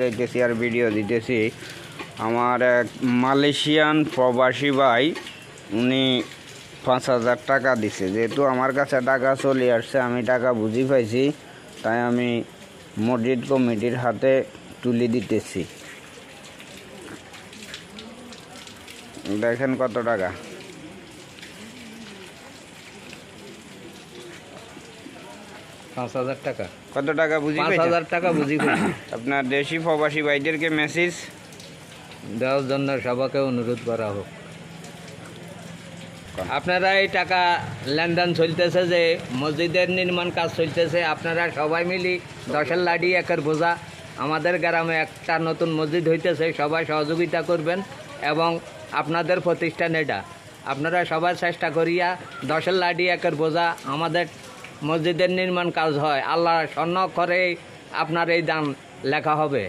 যাইতেছি আর ভিডিও দিতেছি। আমার এক মালয়েশিয়ান প্রবাসী ভাই উনি 5,000 টাকা দিছে। যেহেতু আমার কাছে টাকা চলে আসছে, আমি টাকা বুঝি পাইছি, তাই আমি মসজিদ কমিটির হাতে তুলে দিতেছি। দেখেন কত টাকা। 5,000 টাকা। কত টাকা বুঝি 5,000 টাকা বুঝি পেয়েছি। আপনার দেশি প্রবাসী ভাইদেরকে মেসেজ দেওয়ার জন্য সবাইকে অনুরোধ করা হোক। আপনারা এই টাকা লেনদেন চলতেছে, যে মসজিদের নির্মাণ কাজ চলতেছে, আপনারা সবাই মিলি 10 লাডি একের বোঝা। আমাদের গ্রামে একটা নতুন মসজিদ হইতেছে, সবাই সহযোগিতা করবেন এবং আপনাদের প্রতিষ্ঠান এটা আপনারা সবাই চেষ্টা করিয়া 10 লাডি একের বোঝা আমাদের মসজিদের নির্মাণ কাজ হয়। আল্লাহ স্বর্ণ করে আপনার এই দান লেখা হবে।